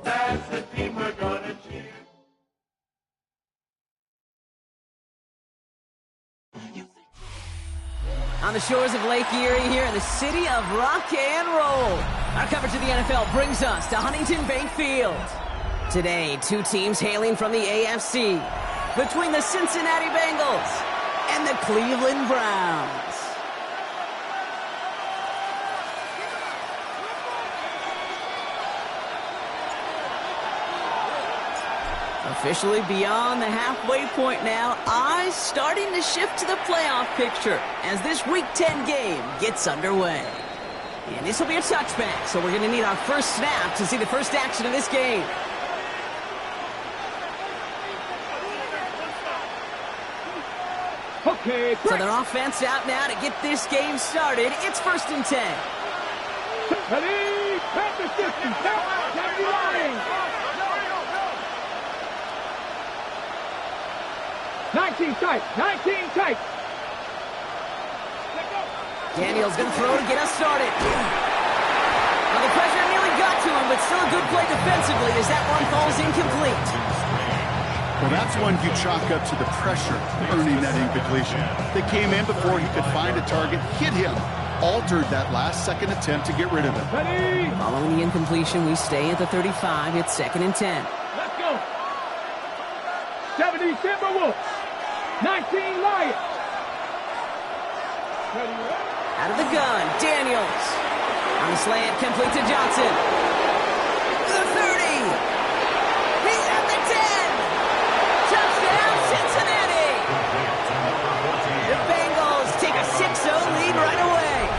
That's the team we're gonna cheer. On the shores of Lake Erie here in the city of rock and roll. Our coverage of the NFL brings us to Huntington Bank Field. Today, two teams hailing from the AFC between the Cincinnati Bengals and the Cleveland Browns. Officially beyond the halfway point now, eyes starting to shift to the playoff picture as this Week 10 game gets underway. And this will be a touchback, so we're going to need our first snap to see the first action of this game. Okay, so their offense out now to get this game started. It's 1st and 10. Ready, pass the 50, down the line. 19 tight, 19 tight. Daniel's going to throw to get us started. Well, the pressure nearly got to him, but still a good play defensively as that one falls incomplete. Well, that's one you chalk up to the pressure earning that incompletion. They came in before he could find a target, hit him, altered that last-second attempt to get rid of him. Ready? Following the incompletion, we stay at the 35. It's 2nd and 10. Let's go. 70 Timberwolves. 19 Lions. Out of the gun, Daniels. On the slant, complete to Johnson. The 30. He's at the 10. Touchdown, Cincinnati. The Bengals take a 6-0 lead right away.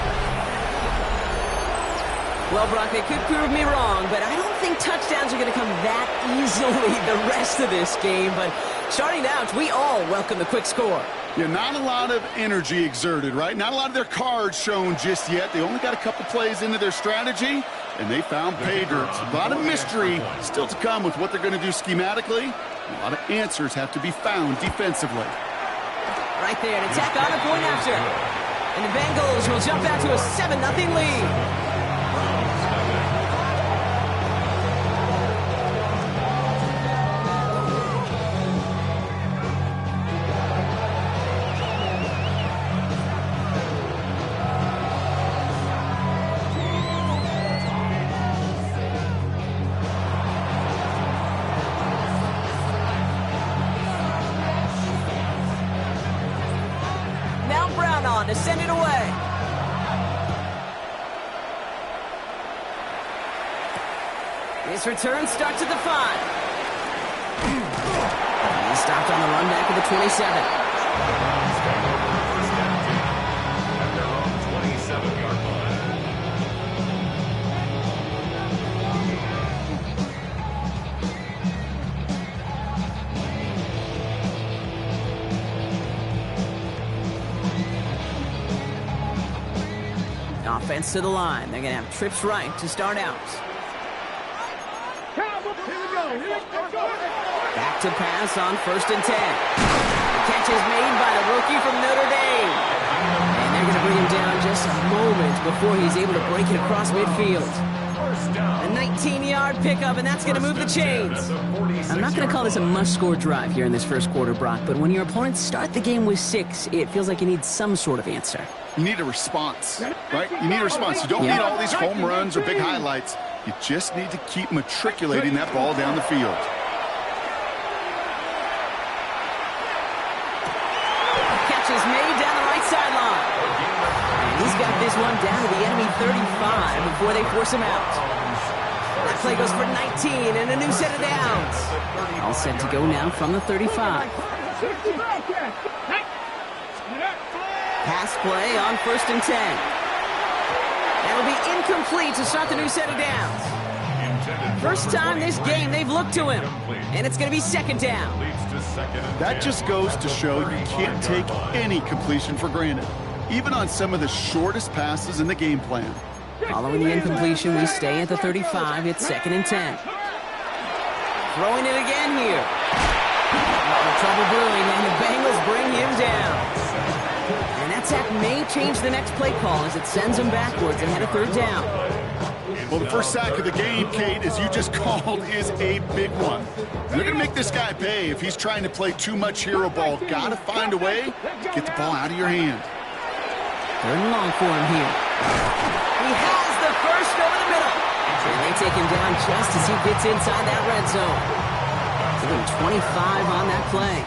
Well, Brock, they could prove me wrong, but I don't think touchdowns are going to come that easily the rest of this game. But starting out, we all welcome the quick score. Yeah, not a lot of energy exerted, right? Not a lot of their cards shown just yet. They only got a couple plays into their strategy, and they found pay dirt. A lot of mystery still to come with what they're going to do schematically. A lot of answers have to be found defensively. Right there, an attack on a point after. And the Bengals will jump out to a 7-0 lead. To send it away. This return starts at the 5. He stopped on the run back at the 27. At their own 27-yard line. Offense to the line. They're going to have trips right to start out. Back to pass on 1st and 10. The catch is made by the rookie from Notre Dame. And they're going to bring him down just a moment before he's able to break it across midfield. A 19-yard pickup, and that's going to move the chains. I'm not going to call this a must-score drive here in this first quarter, Brock, but when your opponents start the game with 6, it feels like you need some sort of answer. You need a response, right? You need a response. You don't need all these home runs or big highlights. You just need to keep matriculating that ball down the field. Catch is made down the right sideline. And he's got this one down to the enemy 35 before they force him out. That play goes for 19 and a new set of downs. All set to go now from the 35. Pass play on 1st and 10. That'll be incomplete to start the new set of downs. First time this game they've looked to him. And it's going to be 2nd down. That just goes to show you can't take any completion for granted, even on some of the shortest passes in the game plan. Following the incompletion, we stay at the 35. It's 2nd and 10. Throwing it again here. Trouble brewing, and the Bengals bring him down. And that sack may change the next play call as it sends them backwards ahead of third down. Well, the first sack of the game, Kate, as you just called, is a big one. They're going to make this guy pay if he's trying to play too much hero ball. Got to find a way to get the ball out of your hand. Third and long for him here. He has the first over the middle. And they take him down just as he gets inside that red zone. Give him 25 on that play.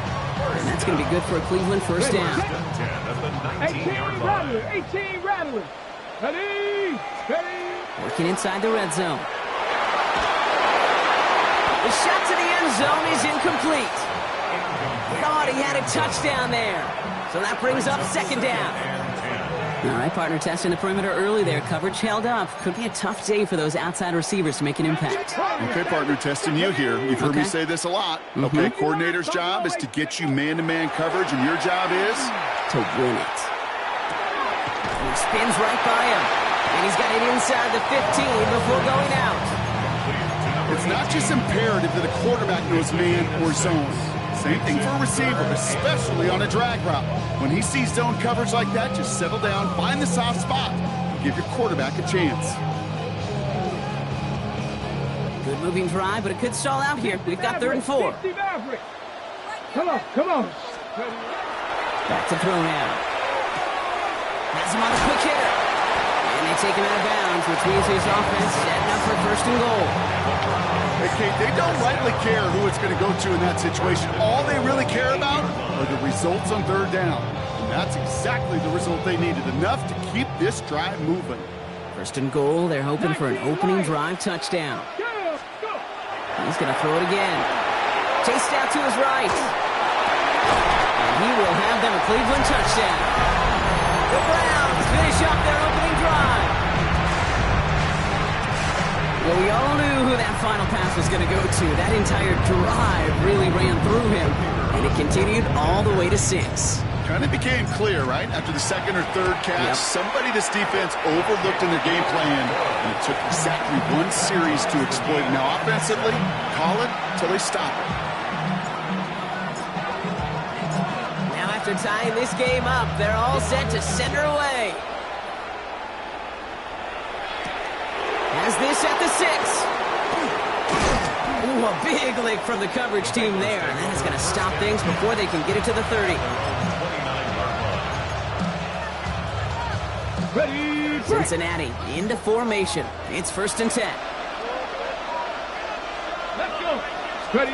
And that's going to be good for a Cleveland first down. 18 rattlers, 18 rattlers. Ready, ready. Working inside the red zone. The shot to the end zone is incomplete. Thought he had a touchdown there. So that brings up second down. All right, partner, testing the perimeter early there. Coverage held up. Could be a tough day for those outside receivers to make an impact. Okay, partner, testing you here. You've heard me say this a lot. Okay, coordinator's job is to get you man-to-man coverage, and your job is to win it. He spins right by him. And he's got it inside the 15 before going out. It's not just imperative that a quarterback knows man or zone. Same thing for a receiver, especially on a drag route. When he sees zone coverage like that, just settle down, find the soft spot, and give your quarterback a chance. Good moving drive, but it could stall out here. We've got third and 4. Come on, come on. Back to throw now. Has him on a quick hitter. And they take him out of bounds, which means his offense setting up for first and goal. Hey, Kate, they don't rightly care who it's going to go to in that situation. All they really care about are the results on third down. And that's exactly the result they needed, enough to keep this drive moving. First and goal, they're hoping for an opening drive touchdown. He's going to throw it again. Chased out to his right. And he will have them a Cleveland touchdown. The Browns finish up their opening drive. Well, we all knew who that final pass was going to go to. That entire drive really ran through him, and it continued all the way to 6. Kind of became clear, right? After the second or third catch, somebody this defense overlooked in their game plan, and it took exactly one series to exploit it. Now, offensively, call it till they stop it. Now, after tying this game up, they're all set to send her away. Has this at the 6. Ooh, a big lick from the coverage team there, and that is going to stop things before they can get it to the 30. Ready, Cincinnati into formation. It's first and 10. let's go. Ready.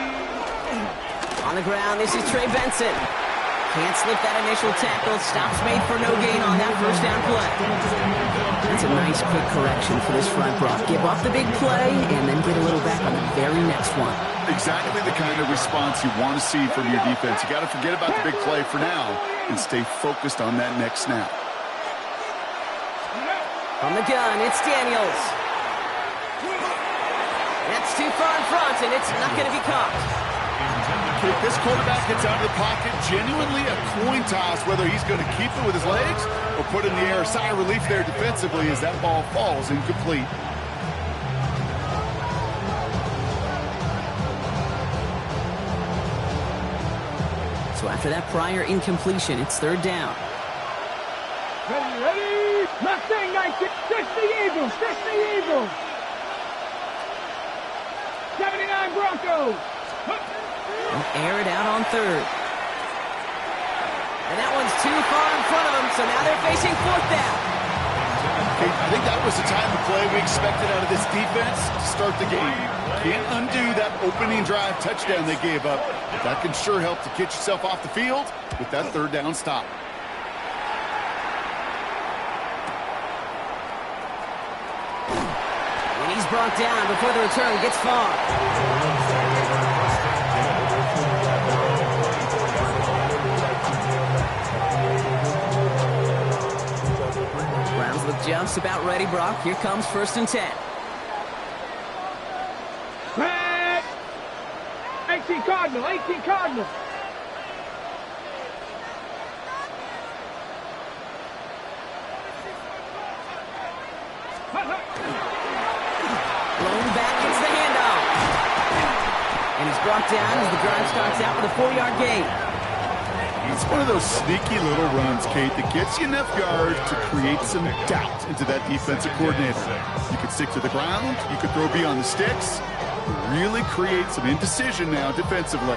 On the ground, this is Trey Benson. Can't slip that initial tackle. Stops made for no gain on that first down play. That's a nice quick correction for this front, Brock. Give up the big play and then get a little back on the very next one. Exactly the kind of response you want to see from your defense. You got to forget about the big play for now and stay focused on that next snap. From the gun, it's Daniels. That's too far in front, and it's not going to be caught. If this quarterback gets out of the pocket, genuinely a coin toss whether he's going to keep it with his legs or put it in the air. Sigh of relief there defensively as that ball falls incomplete. So after that prior incompletion, it's third down. Ready, ready. Mustang 19. Stitch the Eagles. Stitch the Eagles. 79 Broncos. Air it out on third. And that one's too far in front of them, so now they're facing fourth down. Okay, I think that was the time of play we expected out of this defense to start the game. Can't undo that opening drive touchdown they gave up. But that can sure help to get yourself off the field with that third down stop. And he's brought down before the return gets far. With just about ready, Brock. Here comes first and 10. Red. 18 Cardinal. 18 Cardinal. Blown back, gets the handoff. And he's brought down as the drive starts out with a 4-yard gain. It's one of those sneaky little runs, Kate, that gets you enough yards to create some doubt into that defensive coordinator. You could stick to the ground, you could throw beyond the sticks, really create some indecision now defensively.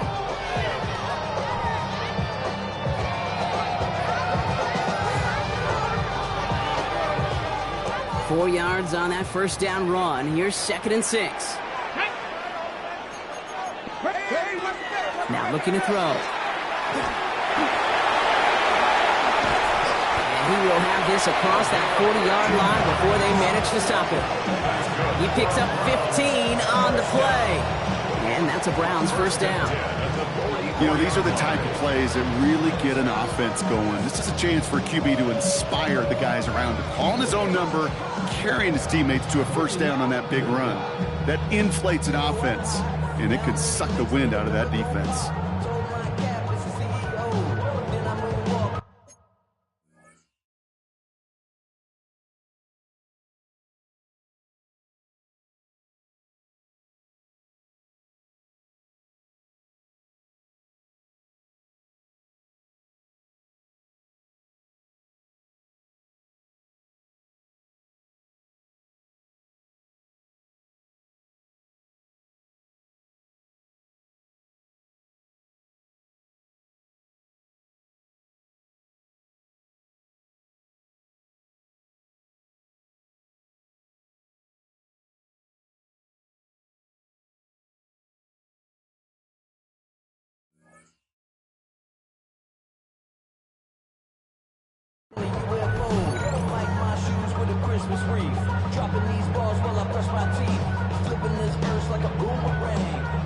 Four yards on that first down run. Here's 2nd and 6. Now looking to throw. He will have this across that 40-yard line before they manage to stop him. He picks up 15 on the play. And that's a Browns first down. You know, these are the type of plays that really get an offense going. This is a chance for a QB to inspire the guys around him. Calling his own number, carrying his teammates to a first down on that big run. That inflates an offense, and it could suck the wind out of that defense.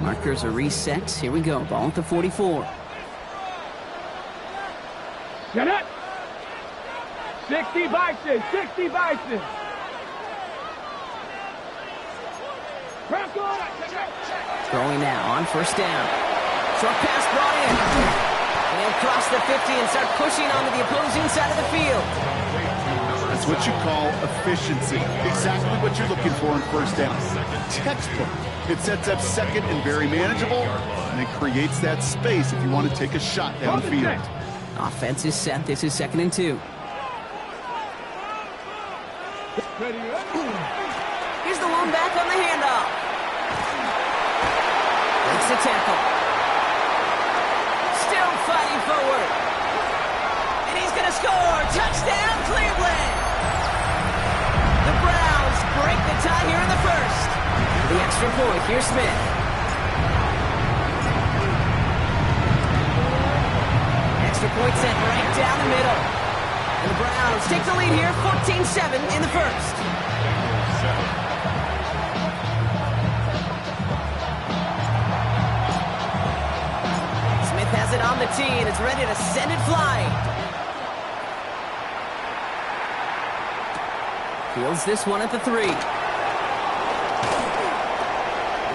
Markers are reset. Here we go. Ball at the 44. Get it. 60 Bison. 60 Bison. Throwing now on first down. Short pass brought in. And cross the 50 and start pushing onto the opposing side of the field. That's what you call efficiency. Exactly what you're looking for in first down. Textbook. It sets up second and very manageable, and it creates that space if you want to take a shot downfield. Offense is set. This is 2nd and 2. Here's the lone back on the handoff. Makes the tackle. Still fighting forward. And he's going to score. Touchdown, Cleveland. The Browns break the tie here in the first. The extra point. Here's Smith. Extra point sent right down the middle. And the Browns take the lead here, 14-7 in the first. Smith has it on the tee and is ready to send it flying. Fields this one at the 3.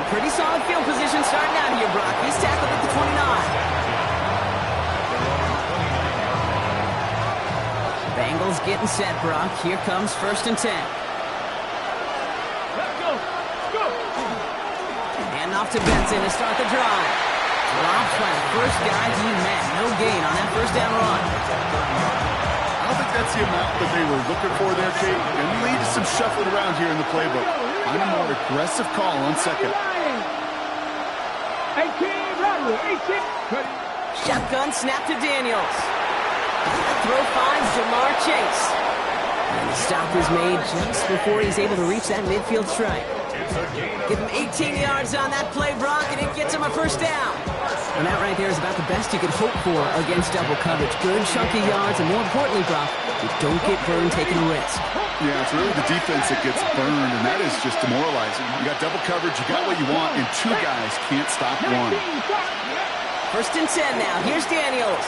Pretty solid field position starting out here, Brock. He's tackled at the 29. Bengals getting set, Brock. Here comes 1st and 10. Let's go. Let's go. Hand off to Benson to start the drive. Dropped by the first guy he met. No gain on that first down run. I don't think that's the amount that they were looking for there, Kate. And lead to some shuffling around here in the playbook. I'm a more aggressive call on second. 18, Rodwell, 18. Shotgun snap to Daniels. Throw finds Jamar Chase. And the stop is made just before he's able to reach that midfield strike. Give him 18 yards on that play, Brock, and it gets him a first down. And that right there is about the best you could hope for against double coverage. Good chunky yards, and more importantly, Brock, you don't get burned taking a risk. Yeah, it's really the defense that gets burned, and that is just demoralizing. You got double coverage, you got what you want, and two guys can't stop one. 1st and 10 now. Here's Daniels.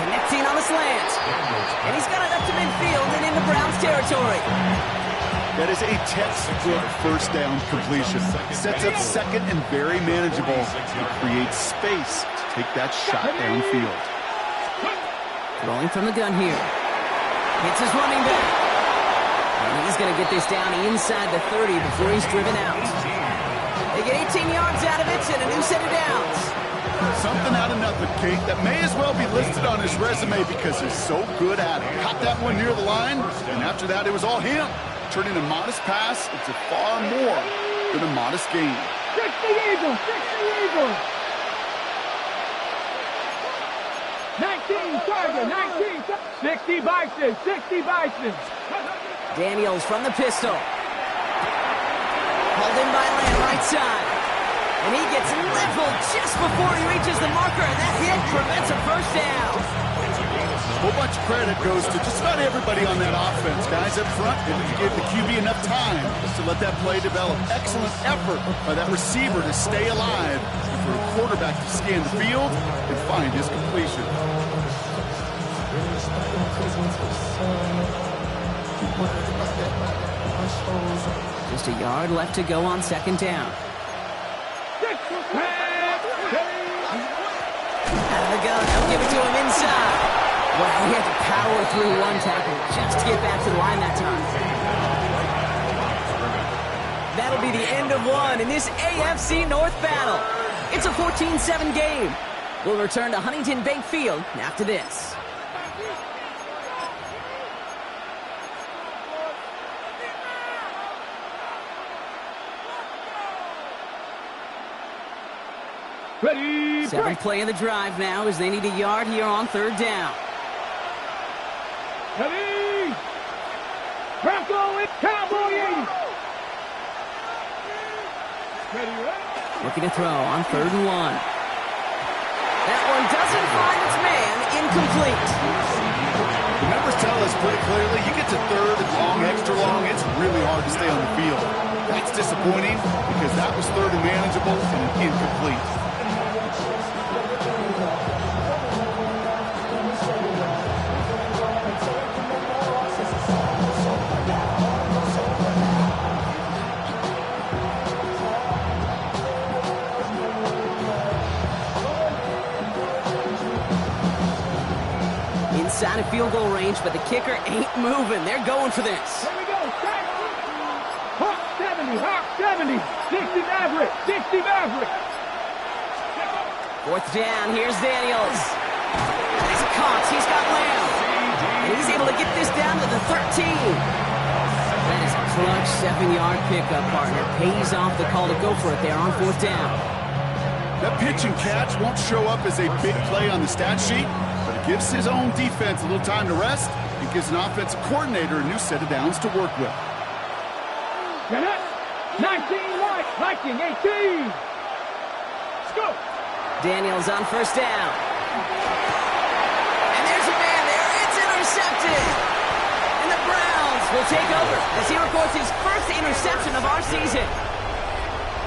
Connecting on the slant. And he's got it up to midfield and into Browns territory. That is a textbook first down completion. Sets up second and very manageable and creates space to take that shot downfield. Throwing from the gun here. Hits his running back. And he's going to get this down inside the 30 before he's driven out. They get 18 yards out of it and a new set of downs. Something out of nothing, Kate, that may as well be listed on his resume because he's so good at it. Caught that one near the line, and after that, it was all him. Turning a modest pass into far more than a modest gain. 60 Eagles, 60 Eagles. 19 Tiger, 19, 60 Bison, 60 Bison. Daniels from the pistol. Hauled in by Lamb, right side. And he gets leveled just before he reaches the marker, and that hit prevents a first down. A whole bunch of credit goes to just about everybody on that offense. Guys up front didn't give the QB enough time to let that play develop. Excellent effort by that receiver to stay alive and for a quarterback to scan the field and find his completion. Just a yard left to go on second down. Out of the gun, they'll give it to him inside. Well, he had to power through one tackle just to get back to the line that time. That'll be the end of one in this AFC North battle. It's a 14-7 game. We'll return to Huntington Bank Field after this. Ready, Seventh play of the drive now as they need a yard here on third down. ready. Bronco with Cowboy 80. Ready, ready. Looking to throw on third and one. That one doesn't find its man. Incomplete. The numbers tell us pretty clearly, you get to third and long, extra long, it's really hard to stay on the field. That's disappointing because that was third and manageable and incomplete. Inside of field goal range, but the kicker ain't moving. They're going for this. Here we go. Hawk 70, Hawk 70. 60 Maverick, 60 Maverick. Fourth down, here's Daniels. He's caught, he's got Lamb. And he's able to get this down to the 13. That is a clutch 7-yard pickup, partner. Pays off the call to go for it there on fourth down. That pitch and catch won't show up as a big play on the stat sheet, but it gives his own defense a little time to rest and gives an offensive coordinator a new set of downs to work with. 19 White, Viking 18. Let's go. Daniels on first down. And there's a man there. It's intercepted. And the Browns will take over as he records his first interception of our season.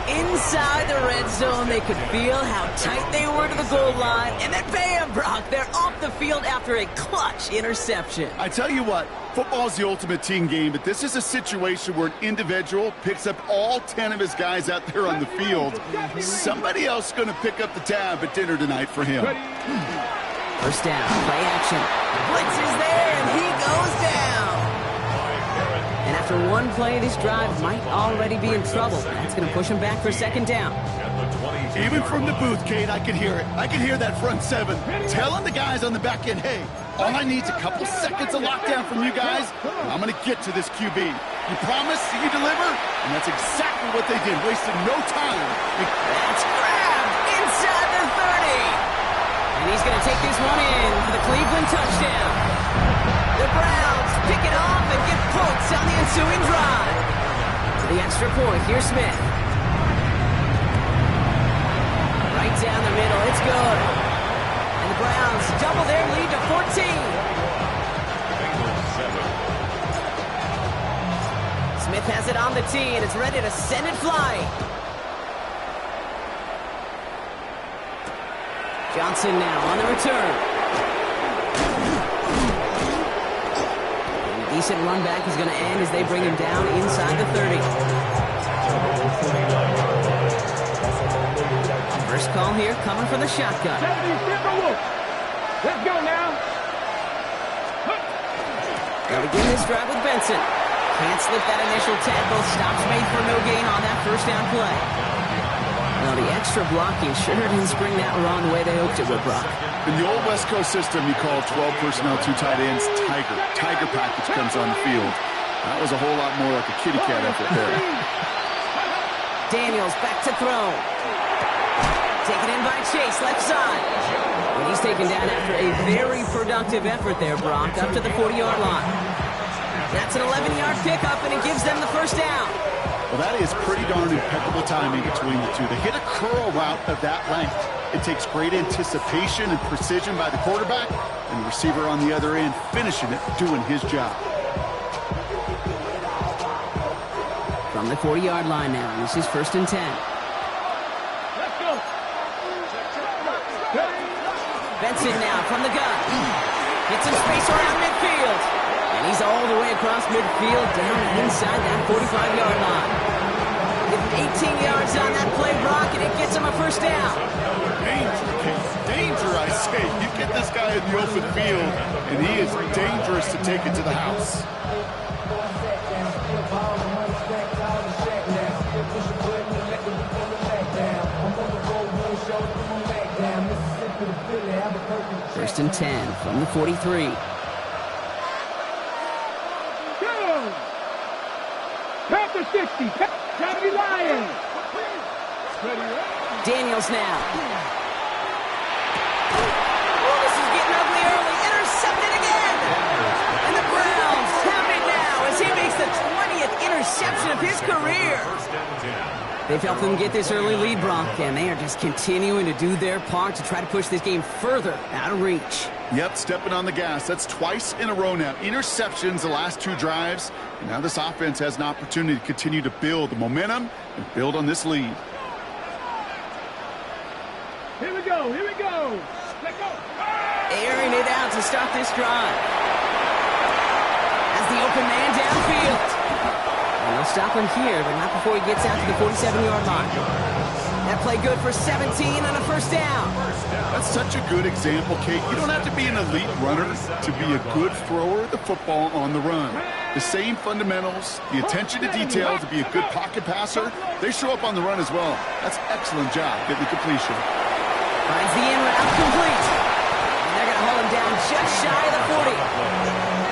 Inside the red zone, they could feel how tight they were to the goal line. And then bam, Brock, they're off the field after a clutch interception. I tell you what, football's the ultimate team game, but this is a situation where an individual picks up all 10 of his guys out there on the field. Somebody else is going to pick up the tab at dinner tonight for him. First down, play action. Blitz is there, and he goes down. And after one play, this drive might already be in trouble. That's going to push him back for second down. Even from the booth, Kate, I can hear it. I can hear that front seven telling the guys on the back end, hey, all I need is a couple seconds of lockdown from you guys, and I'm going to get to this QB. You promise, you deliver, and that's exactly what they did, wasted no time. That's grabbed inside the 30. And he's going to take this one in for the Cleveland touchdown. The Browns pick it off and get points on the ensuing drive. To the extra point, here's Smith. Right down the middle, it's good. And the Browns double their lead to 14. Smith has it on the tee, and it's ready to send it flying. Johnson now on the return. Decent run back is going to end as they bring him down inside the 30. First call here coming from the shotgun. 70 Timberwolves. Let's go now. They'll begin this drive with Benson. Can't slip that initial tackle. Stops made for no gain on that first down play. the extra blocking sure didn't spring that run the way they hoped it would, Brock. In the old West Coast system, you call 12 personnel, 2 tight ends, Tiger. Tiger package comes on the field. That was a whole lot more like a kitty cat effort there. Daniels back to throw. Taken in by Chase, left side. And he's taken down after a very productive effort there, Brock, up to the 40-yard line. That's an 11-yard pickup, and it gives them the first down. Well, that is pretty darn impeccable timing between the two. They hit a curl route of that length. It takes great anticipation and precision by the quarterback, and the receiver on the other end finishing it, doing his job. From the 40-yard line now, this is 1st and 10. Let's go. Benson now from the gun. Gets some space around midfield. And he's all the way across midfield down inside that 45-yard line. Give him 18 yards on that play, Brock, and it gets him a first down. Danger, I say. You get this guy in the open field, and he is dangerous to take it to the house. First and 10 from the 43. Panther 60. Tabby Lions. Daniels now. Oh, this is getting ugly early. Intercepted again. And the Browns have it now as he makes the 20th interception of his career. They've helped them get this early lead, Brock, and they are just continuing to do their part to try to push this game further out of reach. Yep, stepping on the gas. That's twice in a row now. Interceptions the last 2 drives. And now this offense has an opportunity to continue to build the momentum and build on this lead. Here we go. Here we go. Let's go. Airing it out to start this drive. As the open man downfield. And they'll stop him here, but not before he gets out to the 47-yard line. That play good for 17 and a first down. That's such a good example, Kate. You don't have to be an elite runner to be a good thrower of the football on the run. The same fundamentals, the attention to detail to be a good pocket passer, they show up on the run as well. That's an excellent job getting the completion. Finds the in route complete. And they're going to hold him down just shy of the 40.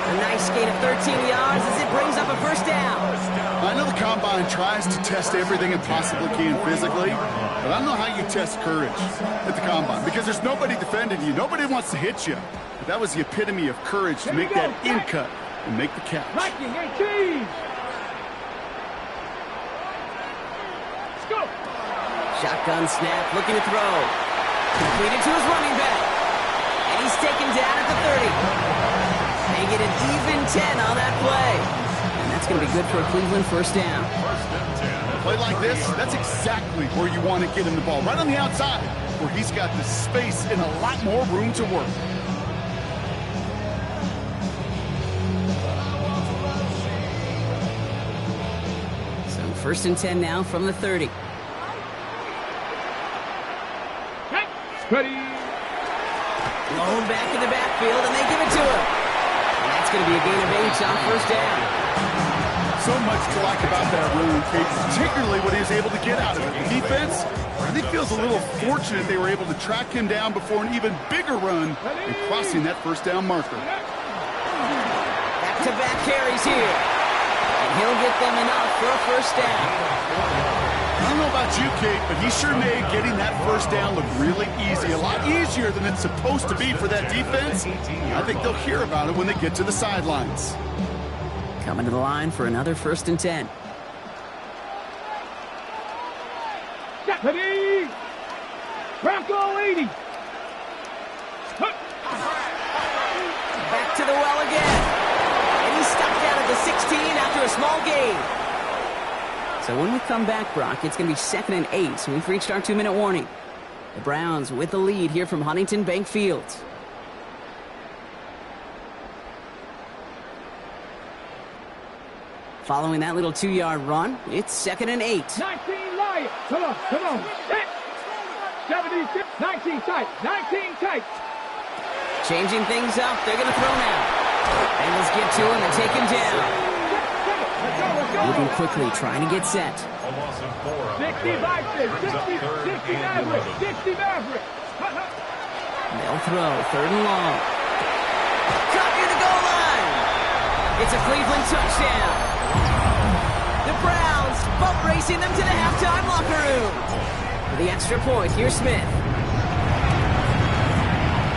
A nice gain of 13 yards as it brings up a first down. I know the Combine tries to test everything it possibly can physically, but I don't know how you test courage at the Combine because there's nobody defending you. Nobody wants to hit you. But that was the epitome of courage to make that in cut and make the catch. Viking 18. Let's go. Shotgun snap, looking to throw. Completed to his running back. And he's taken down at the 30. They get an even 10 on that play. And that's going to be good for a Cleveland first down. A play like this, that's exactly where you want to get him the ball. Right on the outside, where he's got the space and a lot more room to work. So 1st and 10 now from the 30. Ready. Blown back in the backfield, and they give it to him. And that's going to be a gain of 8 on first down. So much to like about that run, Kate, particularly what he was able to get out of it. The defense, I think, feels a little fortunate they were able to track him down before an even bigger run and crossing that first down marker. Back-to-back carries here. And he'll get them enough for a first down. I don't know about you, Kate, but he sure made getting that first down look really easy. A lot easier than it's supposed to be for that defense. I think they'll hear about it when they get to the sidelines. Coming to the line for another 1st and 10. Ready. Bronco 80. Back to the well again. And he's stopped out at the 16 after a small gain. So when we come back, Brock, it's going to be 2nd and 8. So we've reached our 2-minute warning. The Browns with the lead here from Huntington Bank Field. Following that little 2-yard run, it's 2nd and 8. 19 Lions. Come on. 76. 19 tight. 19 tight. Changing things up. They're going to throw now. Bengals get to him and take him down. Let's go. Moving quickly, trying to get set. A loss of 4 on the 60 play. Vikings, Brings up 60 third and Mavericks, 11. 60 Mavericks. They'll throw, 3rd and long. Cut near the goal line. It's a Cleveland touchdown. The Browns boat racing them to the halftime locker room. For the extra point, here's Smith.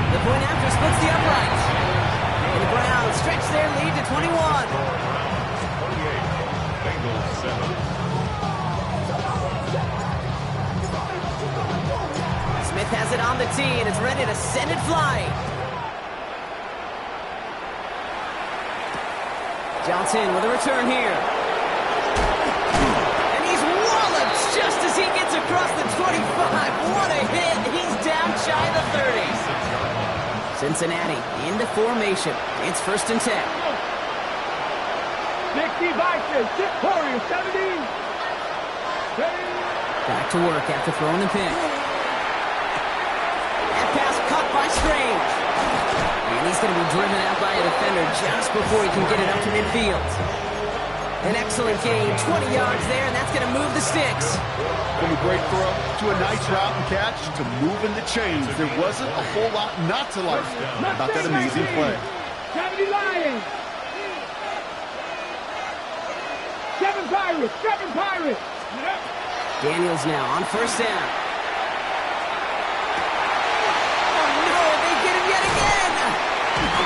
The point after splits the upright. And the Browns stretch their lead to 21. Browns 28, Bengals 7. Smith has it on the tee, and it's ready to send it flying. Johnson with a return here. And he's walloped just as he gets across the 25. What a hit. He's down shy of the 30. Cincinnati into formation. It's 1st and 10. 60 Vikings, Warriors, 70. Back to work after throwing the pick. That pass caught by Strange. And he's going to be driven out by a defender just before he can get it up to midfield. An excellent gain, 20 yards there, and that's going to move the sticks. From a great throw to a nice route and catch to moving the chains, there wasn't a whole lot not to like about that amazing play. 70 Lions. 7 Pirates, 7 Pirates. Daniels now on 1st down. Oh no, they get him yet again!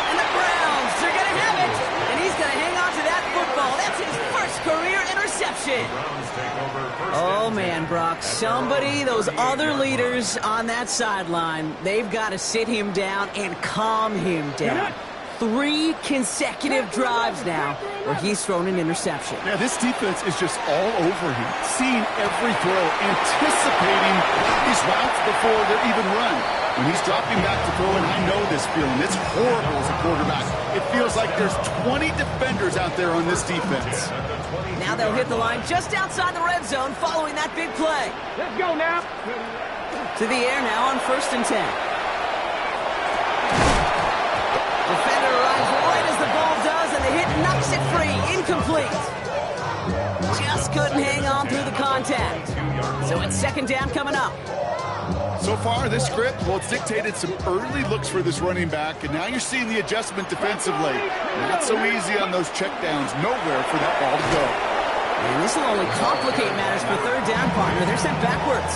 And the Browns are going to have it! And he's going to hang on to that football. That's his first career interception. Browns take over first Oh and 10. man, Brock, somebody, those other leaders on that sideline, they've got to sit him down and calm him down. 3 consecutive drives now where he's thrown an interception. Now, this defense is just all over him, seeing every throw, anticipating these routes before they're even run. When he's dropping back to throw, and I know this feeling, it's horrible as a quarterback. It feels like there's 20 defenders out there on this defense. Now they'll hit the line just outside the red zone following that big play. Let's go now. To the air now on 1st and 10. Defender arrives right as the ball does, and the hit knocks it free. Incomplete. Just couldn't hang on through the contact. So it's 2nd down coming up. So far, this script, well, it's dictated some early looks for this running back, and now you're seeing the adjustment defensively. Not so easy on those checkdowns. Nowhere for that ball to go. And this will only complicate matters for 3rd down, partner. They're sent backwards.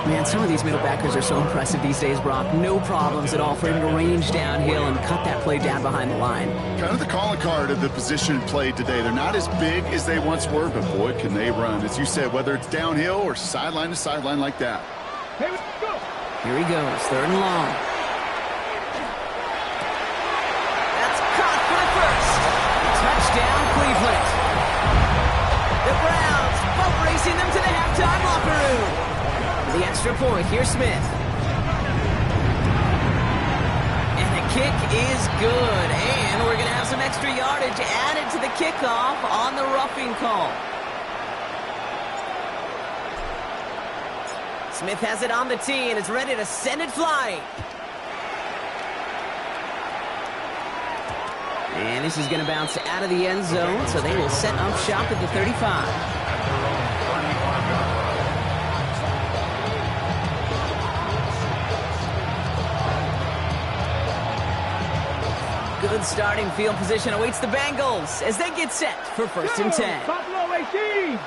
Man, some of these middle backers are so impressive these days, Brock. No problems at all for him to range downhill and cut that play down behind the line. Kind of the calling card of the position played today. They're not as big as they once were, but boy, can they run. As you said, whether it's downhill or sideline to sideline like that. Here we go. Here he goes, 3rd and long. That's caught for the first. Touchdown, Cleveland. The Browns boat racing them to the halftime locker room. For the extra point, here's Smith. And the kick is good. And we're going to have some extra yardage added to the kickoff on the roughing call. Smith has it on the tee and is ready to send it flying. And this is going to bounce out of the end zone, so they will set up shop at the 35. Good starting field position awaits the Bengals as they get set for 1st and 10. Buffalo 18.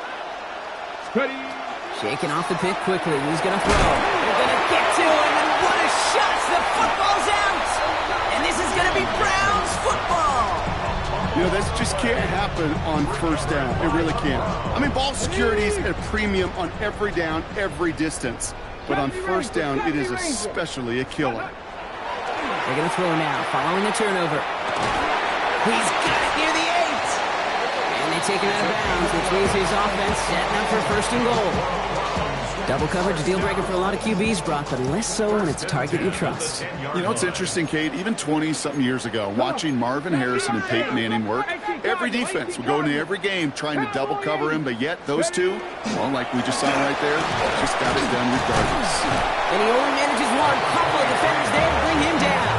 Ready. Shaking off the pick quickly. Who's going to throw? They're going to get to him, and what a shot! The football's out! And this is going to be Browns football! You know, that just can't happen on 1st down. It really can't. I mean, ball security is at a premium on every down, every distance. But on 1st down, it is especially a killer. They're going to throw now, following the turnover. He's got it near the 8! And they take him out of bounds, which means his offense setting up for 1st and goal. Double coverage, deal breaker for a lot of QBs, Brock, but less so when it's a target you trust. You know, it's interesting, Kate, even 20-something years ago, watching Marvin Harrison and Peyton Manning work, every defense would go into every game trying to double cover him, but yet those two, well, like we just saw right there, just got it done regardless. And he only manages one couple of defenders there to bring him down.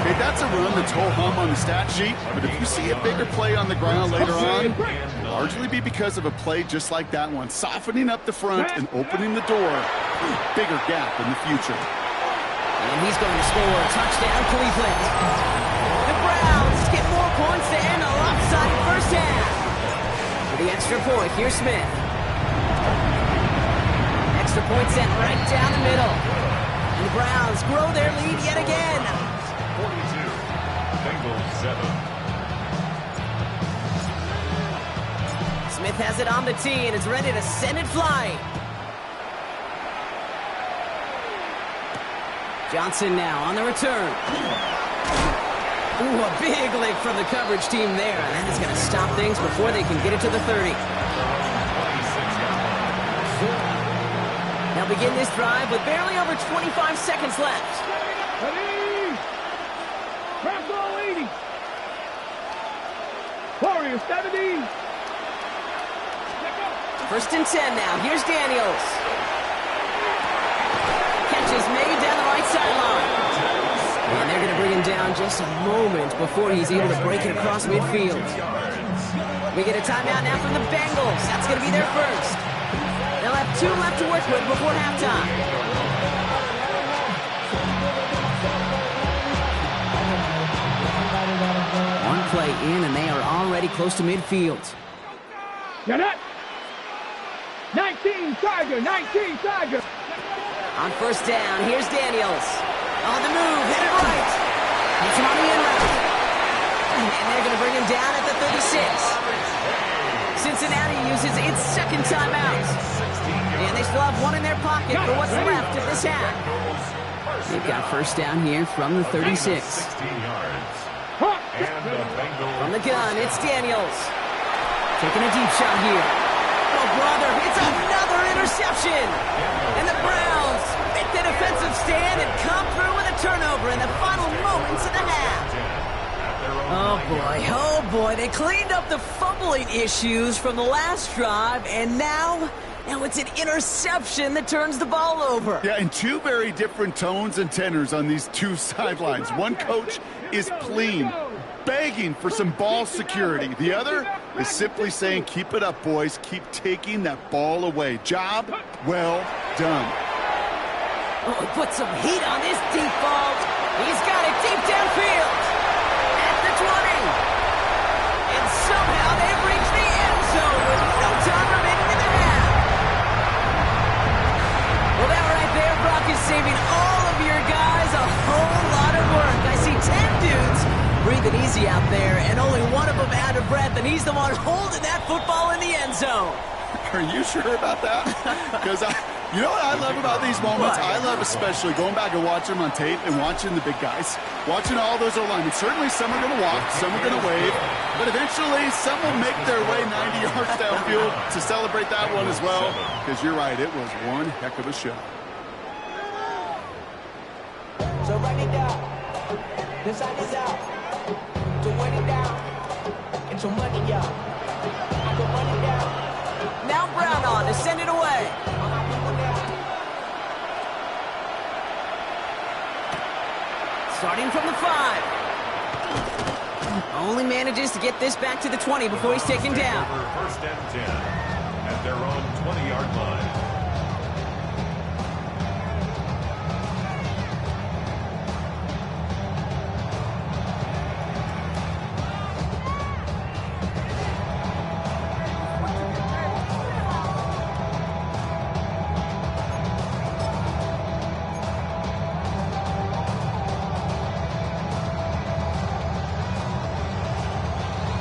Okay, that That's a run that's ho-hum on the stat sheet, but if you see a bigger play on the ground later on, it'll largely be because of a play just like that one, softening up the front and opening the door for a bigger gap in the future. And he's going to score a touchdown, Cleveland. The Browns get more points to end a lopsided first half. For the extra point, here's Smith. Extra point sent right down the middle. And the Browns grow their lead yet again. 42, Bengals 7. Smith has it on the tee and is ready to send it flying. Johnson now on the return. Ooh, a big lick from the coverage team there. And that is going to stop things before they can get it to the 30. They'll begin this drive with barely over 25 seconds left. Ready? Press all 80. Warriors 70. First and 10 now. Here's Daniels. Catch is made down the right sideline. And they're going to bring him down just a moment before he's able to break it across midfield. We get a timeout now from the Bengals. That's going to be their first. They'll have 2 left to work with before halftime. One play in, and they are already close to midfield. Get it. 19 Tiger, 19 Tiger. On first down, here's Daniels. On the move, hit it right. It's him on the in route. And they're going to bring him down at the 36. Cincinnati uses its second timeout. And they still have one in their pocket for what's left of this half. They've got first down here from the 36. 16 yards. And the Bengals. From the gun, it's Daniels. Taking a deep shot here. Oh, brother, it's another interception. And the Browns make the defensive stand and come through with a turnover in the final moments of the half. Oh boy, they cleaned up the fumbling issues from the last drive, and now it's an interception that turns the ball over. Yeah, and 2 very different tones and tenors on these 2 sidelines. One coach is pleading, begging for some ball security. The other is simply saying, keep it up, boys. Keep taking that ball away. Job well done. Oh, he put some heat on this deep ball. He's got it deep downfield. At the 20. And somehow they've reached the end zone with no time remaining in the half. Well, that right there, Brock, is saving all of your guys a whole lot of work. I see 10 dudes breathing easy out there, and only one of them out of breath, and he's the one holding that football in the end zone. Are you sure about that? Because you know what I love about these moments? I love especially going back and watching them on tape and watching the big guys. Watching all those O-linemen. Certainly some are going to walk, some are going to wave, but eventually some will make their way 90 yards downfield to celebrate that one as well. Because you're right, it was one heck of a show. So run it down. This side is out. To run it down. Get your money out. I can run it down. Now Brown on to send it away. Starting from the 5. Only manages to get this back to the 20 before he's taken down. First and 10 at their own 20-yard line.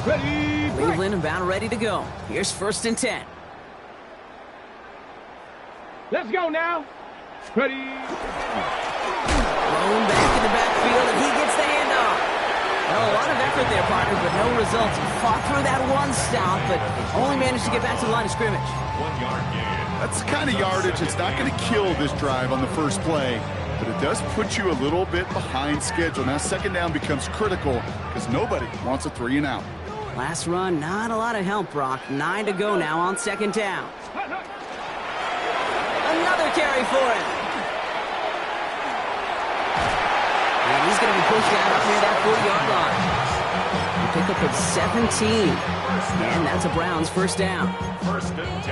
Ready? Cleveland about ready to go. Here's first and 10. Let's go now. Ready? Thrown back in the backfield, and he gets the handoff. Well, a lot of effort there, partner, but no results. He fought through that one stop, but only managed to get back to the line of scrimmage. 1 yard gain. That's the kind of yardage that's not going to kill this drive on the first play, but it does put you a little bit behind schedule. Now second down becomes critical because nobody wants a 3 and out. Last run, not a lot of help, Brock. 9 to go now on second down. Another carry for him. And he's going to be pushed out up near that 40-yard line. Pick up of 17. And that's a Browns first down.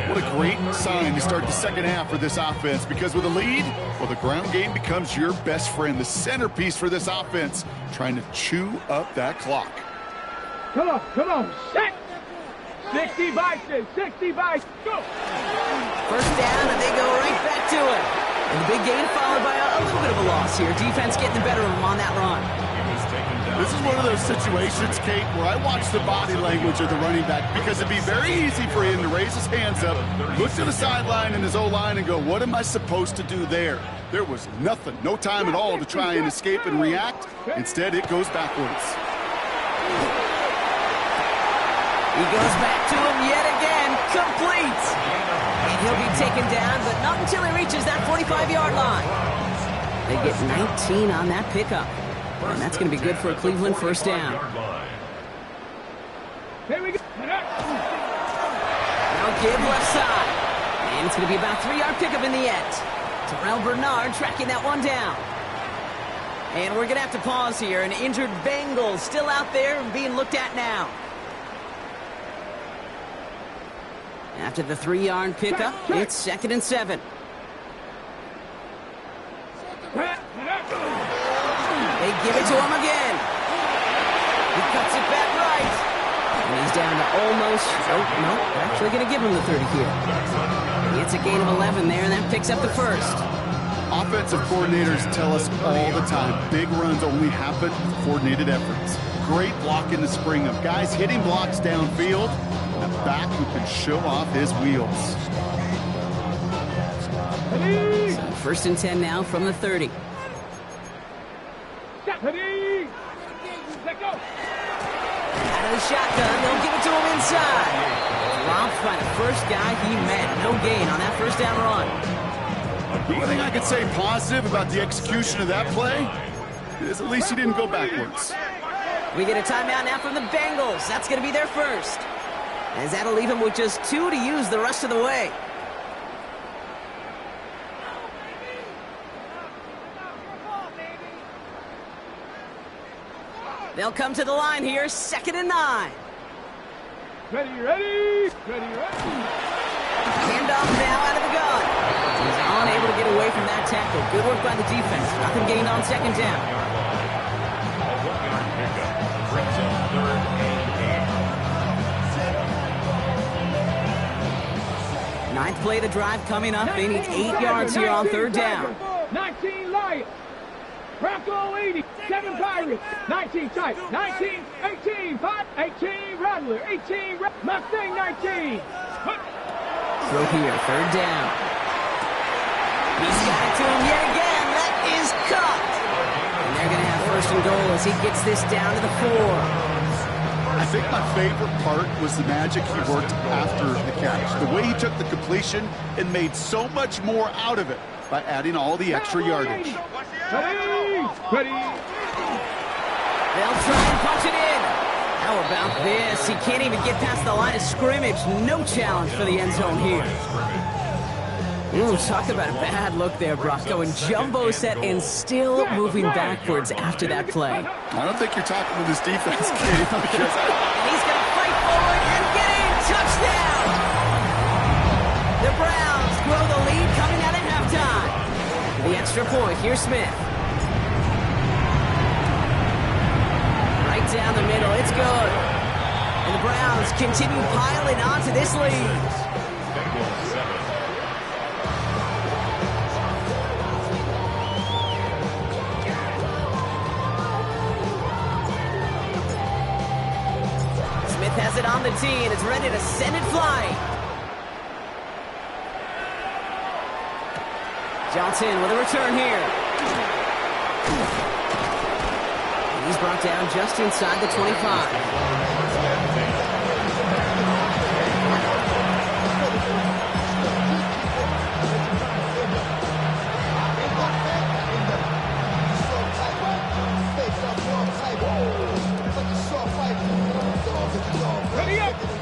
What a great sign to start the second half for this offense, because with a lead, well, the ground game becomes your best friend, the centerpiece for this offense, trying to chew up that clock. Come on, set! 60 by 6, 60 by, go! First down, and they go right back to it. And the big gain followed by a little bit of a loss here. Defense getting the better of them on that run. This is one of those situations, Kate, where I watch the body language of the running back, because it'd be very easy for him to raise his hands up, look to the sideline in his O-line and go, what am I supposed to do there? There was nothing, no time at all to try and escape and react. Instead, it goes backwards. He goes back to him yet again, complete. And he'll be taken down, but not until he reaches that 45-yard line. They get 19 on that pickup. And that's going to be good for a Cleveland first down. Here we go. Now give left side. And it's going to be about a 3-yard pickup in the end. Terrell Bernard tracking that one down. And we're going to have to pause here. An injured Bengal still out there and being looked at now. After the 3-yard pickup, it's 2nd and 7. They give it to him again. He cuts it back right. And he's down to almost, no, they're actually going to give him the 30 here. It's a gain of 11 there, and that picks up the first. Offensive coordinators tell us all the time, big runs only happen with coordinated efforts. Great block in the spring of guys hitting blocks downfield, and a back who can show off his wheels. So 1st and 10 now from the 30. Let go. Out of the shotgun, they'll give it to him inside. Dropped by the first guy he met. No gain on that first down run. The one thing I could say positive about the execution of that play is at least he didn't go backwards. We get a timeout now from the Bengals. That's going to be their first. As that'll leave him with just 2 to use the rest of the way. They'll come to the line here, 2nd and 9. Ready. Handoff now out of the gun. He's unable to get away from that tackle. Good work by the defense. Nothing gained on 2nd down. Ninth play of the drive coming up. They need 8 yards here on 3rd down. 19 Lions. Bronco 80. 7 Pirates. 19 tight. 19, 18, 5, 18 Rattler. 18 Mustang 19. Throw here, 3rd down. He's got it to him yet again. That is cut. And they're going to have 1st and goal as he gets this down to the 4. I think my favorite part was the magic he worked after the catch. The way he took the completion and made so much more out of it by adding all the extra yardage. Ready. They'll try and punch it in. How about this? He can't even get past the line of scrimmage. No challenge for the end zone here. Talk about a bad look there, Brock. Going jumbo set and still moving backwards after that play. I don't think you're talking to this defense, Kate, because And he's going to fight forward and get in. Touchdown! The Browns grow the lead coming out at halftime. The extra point. Here's Smith. Right down the middle. It's good. And the Browns continue piling onto this lead. Smith has it on the tee and is ready to send it flying. Johnson with a return here. And he's brought down just inside the 25.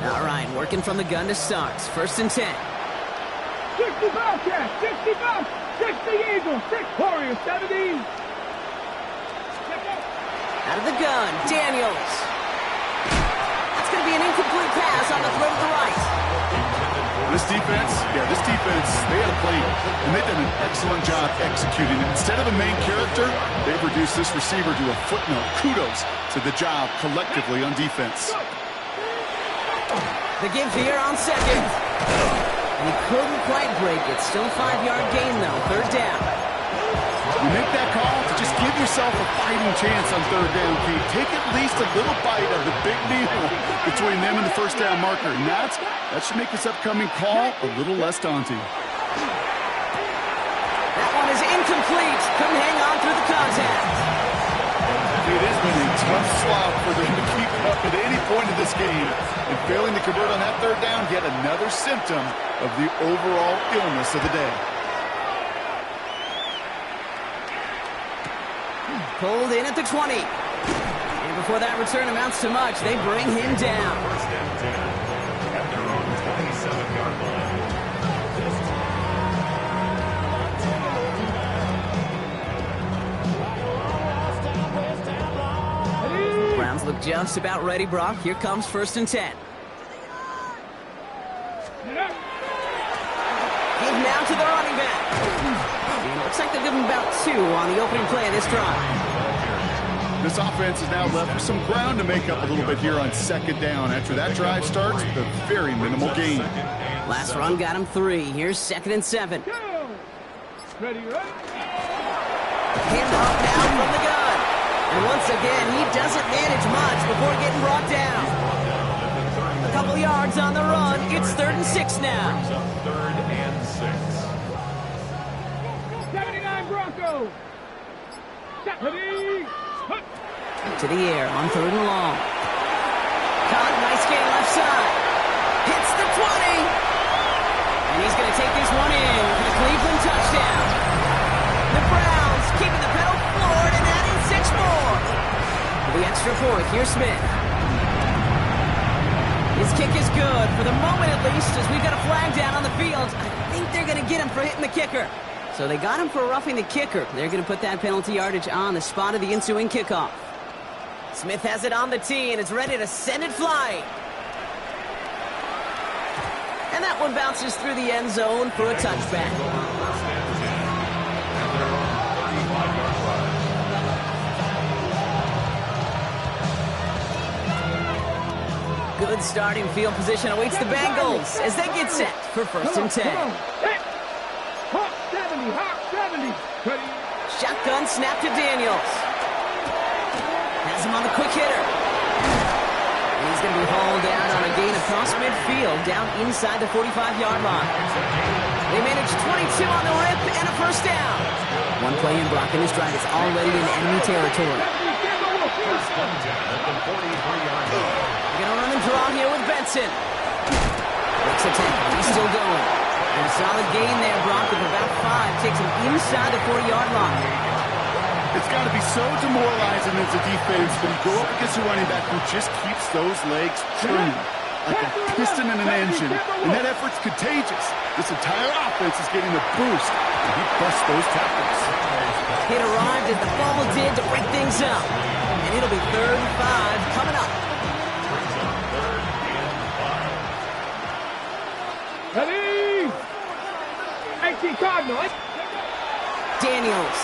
All right, working from the gun to start. 1st and 10. 60 Bobcats, 60 Bobcats, 60 Eagles, 6 Warriors, 70. Out of the gun, Daniels. That's going to be an incomplete pass on the throw to the right. This defense, they had a play, and they've done an excellent job executing it. Instead of a main character, they've reduced this receiver to a footnote. Kudos to the job collectively on defense. The give here on second. He couldn't quite break it. Still a 5-yard gain, though. Third down. You make that call to just give yourself a fighting chance on third down, Keith. Take at least a little bite of the big meal between them and the first down marker. And that should make this upcoming call a little less daunting. That one is incomplete. Couldn't hang on through the contact. It has been a tough slog for them to keep up at any point in this game. And failing to convert on that third down, yet another symptom of the overall illness of the day. Pulled in at the 20. And before that return amounts to much, they bring him down. First and 10 at their own 27-yard line. Browns look just about ready, Brock. Here comes first and 10. Give now to the running back. And it looks like they'll give him about 2 on the opening play of this drive. This offense is now left with some ground to make up a little bit here on second down. After that drive starts with a very minimal gain. Last run got him 3. Here's second and 7. Ready, ready. Hand off now from the gun. And once again, he doesn't manage much before getting brought down. A couple yards on the run. It's 3rd and 6 now. 3rd and 6. 79 Broncos. Ready. To the air on 3rd and long. Caught, nice gain left side. Hits the 20. And he's going to take this one in for the Cleveland touchdown. The Browns keeping the pedal floored and adding 6 more. For the extra point, here's Smith. His kick is good, for the moment at least, as we've got a flag down on the field. I think they're going to get him for hitting the kicker. So they got him for roughing the kicker. They're going to put that penalty yardage on the spot of the ensuing kickoff. Smith has it on the tee, and it's ready to send it flying. And that one bounces through the end zone for a touchback. Good starting field position awaits the Bengals as they get set for first and 10. Hawk 70, Hawk 70. Ready. Shotgun snap to Daniels. Has him on the quick hitter. And he's going to be hauled down on a gain across midfield, down inside the 45-yard line. They managed 22 on the rip and a first down. One play in Brock, and this drive is already in enemy territory. First and 10 at the 43-yard line. They're going to run and draw here with Benson. Breaks a tackle. He's still going. And a solid gain there, Brock, of about 5. Takes him inside the 40-yard line. It's got to be so demoralizing as a defense when you go up against a running back who just keeps those legs turning like a piston in an engine. And that effort's contagious. This entire offense is getting a boost, and he busts those tackles. Hit arrived as the ball did to break things up. And it'll be 3rd and 5 coming up. Brings up 3rd and 5. Ready. 18 Cardinals. Daniels.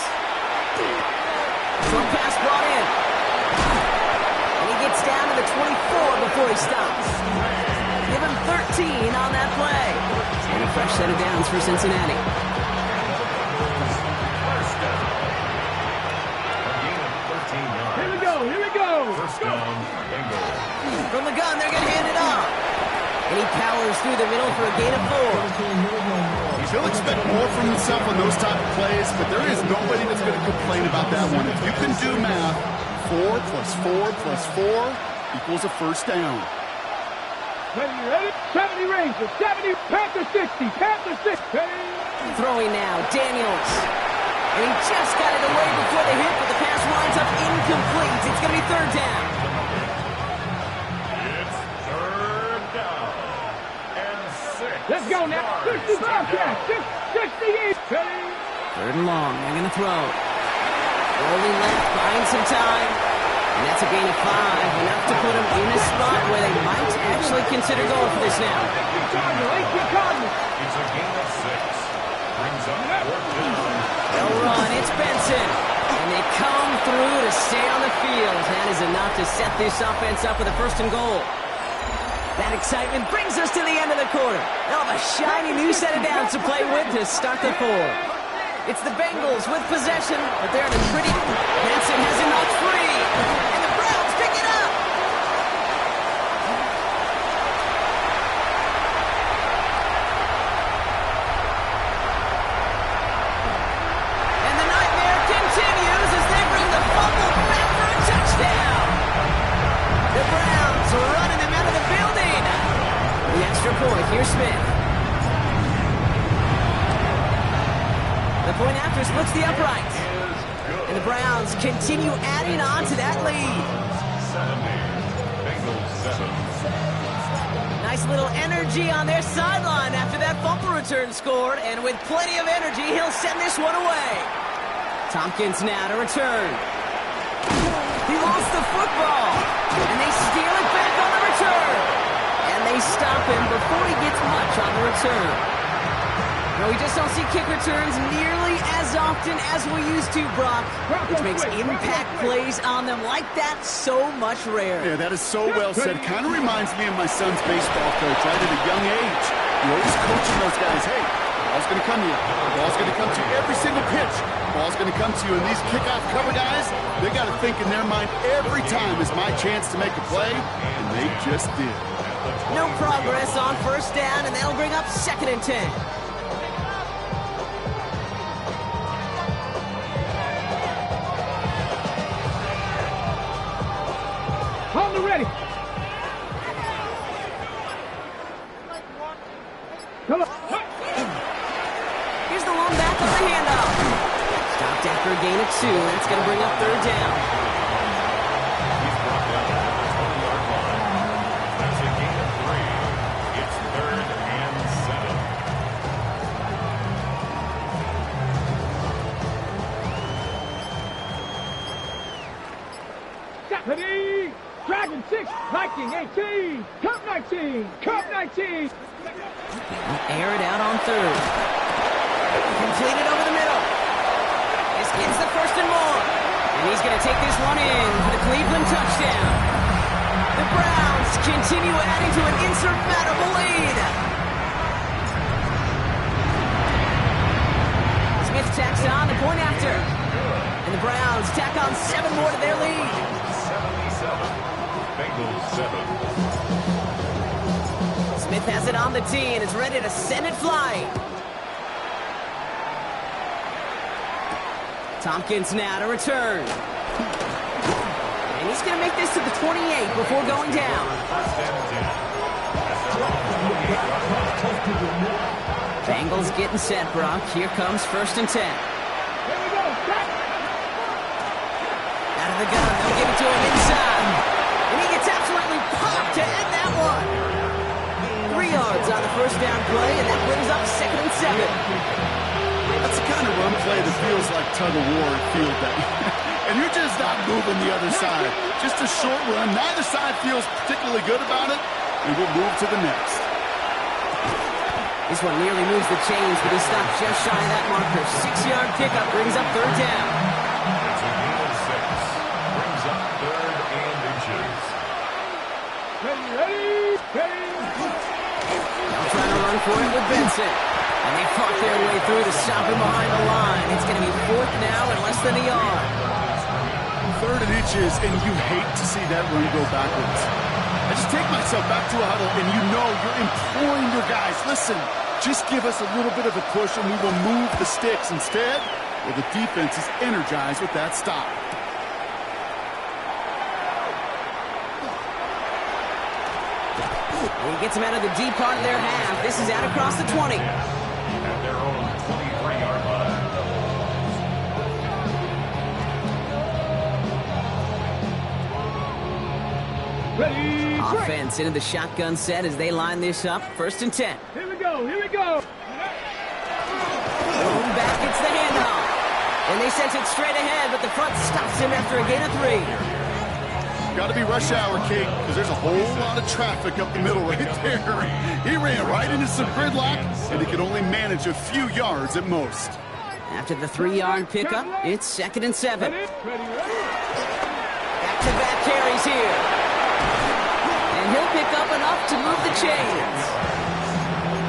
Short pass brought in. And he gets down to the 24 before he stops. Give him 13 on that play. And a fresh set of downs for Cincinnati. First down. A gain of 13 yards. Here we go, here we go. First down, Bengals. From the gun, they're going to hand it off. And he powers through the middle for a gain of 4. He'll expect more from himself on those type of plays, but there is nobody that's going to complain about that one. If you can do math, 4 plus 4 plus 4 equals a first down. Ready. 70 Rangers, 70 Panthers 60, Panthers 60. Ready. Throwing now, Daniels. And he just got it away before the hit, but the pass winds up incomplete. It's going to be 3rd down. It's 3rd down and 6. Let's go now. 60 Bobcats, 68. Ready. 3rd and long, they're going to throw. Rolling left, buying some time. And that's a gain of 5, enough to put them in a spot where they might actually consider going for this now. It's a gain of 6. Brings up 4th down. They'll run. It's Benson. And they come through to stay on the field. That is enough to set this offense up with a 1st and goal. That excitement brings us to the end of the quarter. They'll have a shiny new set of downs to play with to start the 4th. It's the Bengals with possession, but they're in a pretty... Benson has it knocked free. And the Browns pick it up. And the nightmare continues as they bring the fumble back for a touchdown. The Browns are running them out of the building. The extra point. Here's Smith. The point after splits the upright. And the Browns continue adding on to that lead. 70. Bengals 7. Nice little energy on their sideline after that fumble return scored. And with plenty of energy, he'll send this one away. Tompkins now to return. He lost the football. And they steal it back on the return. And they stop him before he gets much on the return. No, we just don't see kick returns nearly as often as we used to, Brock, which makes impact plays on them like that so much rarer. Yeah, that is so well said. Kind of reminds me of my son's baseball coach, right? At a young age, you're always coaching those guys. Hey, the ball's going to come to you. The ball's going to come to you every single pitch. The ball's going to come to you. And these kickoff cover guys, they got to think in their mind every time is my chance to make a play, and they just did. No progress on 1st down, and that'll bring up 2nd and 10. On the ready. Come on. Here's the long back of the handoff. Stopped after a gain of 2. That's going to bring up 3rd down. He's brought down at the 20-yard line. That's a gain of 3. It's 3rd and 7. Stephanie. Dragon 6. Viking 18. Cup 19. Cup 19. Air it out on 3rd. Completed over the middle. This gets the 1st and more. And he's going to take this one in for the Cleveland touchdown. The Browns continue adding to an insurmountable lead. Smith tacks on the point after. And the Browns tack on 7 more to their lead. 77. Bengals 7. Smith has it on the tee and is ready to send it flying. Tompkins now to return. And he's going to make this to the 28 before going down. 1st and 10. Bengals getting set, Brock. Here comes 1st and 10. Here we go. Back. Out of the gun, they'll give it to him inside. And he gets absolutely popped to end that one. 3 yards on the 1st down play, and that brings up 2nd and 7. That's the kind of run play that feels like tug-of-war at field day. And you're just not moving the other side. Just a short run. Neither side feels particularly good about it, and we'll move to the next. This one nearly moves the chains, but he stopped just shy of that marker. 6-yard pickup brings up 3rd down. That's a gain of 6. Brings up 3rd and inches. Ready. Now trying to run for it with Benson. And they fought their way through to stop him behind the line. It's going to be 4th now and less than a yard. 3rd and inches, and you hate to see that run go backwards. I just take myself back to a huddle, and you know you're imploring your guys, listen, just give us a little bit of a push, and we will move the sticks. Instead, well, the defense is energized with that stop. He gets him out of the deep part of their half. This is out across the 20. At their own 23-yard line. Ready. Offense into the shotgun set as they line this up. 1st and 10. Here we go. Boom, back gets the handoff. And they sense it straight ahead, but the front stops him after a gain of 3. got to be rush hour, Kate, because there's a whole lot of traffic up the middle right there. He ran right into some gridlock, and he could only manage a few yards at most. After the 3-yard pickup, it's 2nd and 7. Back-to-back carries here. And he'll pick up enough to move the chains.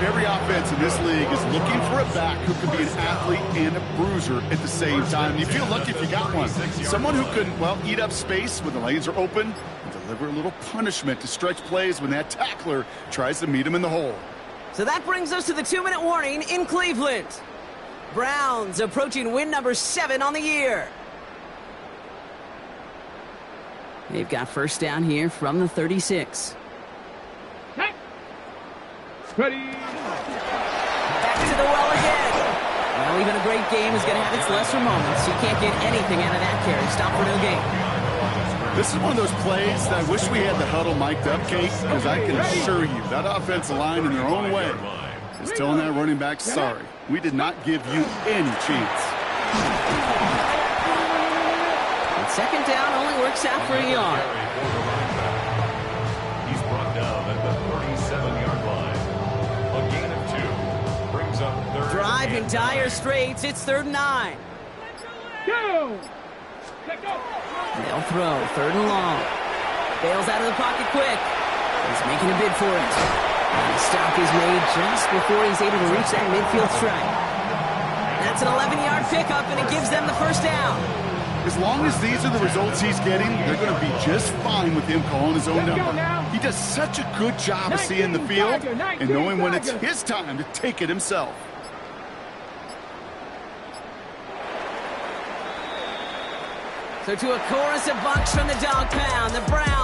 Every offense in this league is looking for a back who can be an athlete and a bruiser at the same time. You feel lucky if you got one. Someone who can, well, eat up space when the lanes are open and deliver a little punishment to stretch plays when that tackler tries to meet him in the hole. So that brings us to the 2-minute warning in Cleveland. Browns approaching win number 7 on the year. They've got first down here from the 36. Ready. Back to the well again. Well, even a great game is going to have its lesser moments. You can't get anything out of that carry. Stop for no gain. This is one of those plays that I wish we had the huddle mic'd up, Kate, because I can assure you that offensive line in their own way is telling that running back, sorry, we did not give you any chance. And 2nd down only works out for a yard. He's brought down at the 37-yard line. A gain of 2 brings up 3rd. Drive in dire straits. It's 3rd and 9. Go. They'll throw 3rd and long. Bails out of the pocket quick. He's making a bid for it. And the stop is made just before he's able to reach that midfield strike. That's an 11-yard pickup, and it gives them the first down. As long as these are the results he's getting, they're going to be just fine with him calling his own number. He does such a good job of seeing the field and knowing when it's his time to take it himself. So to a chorus of bucks from the dog pound, the Browns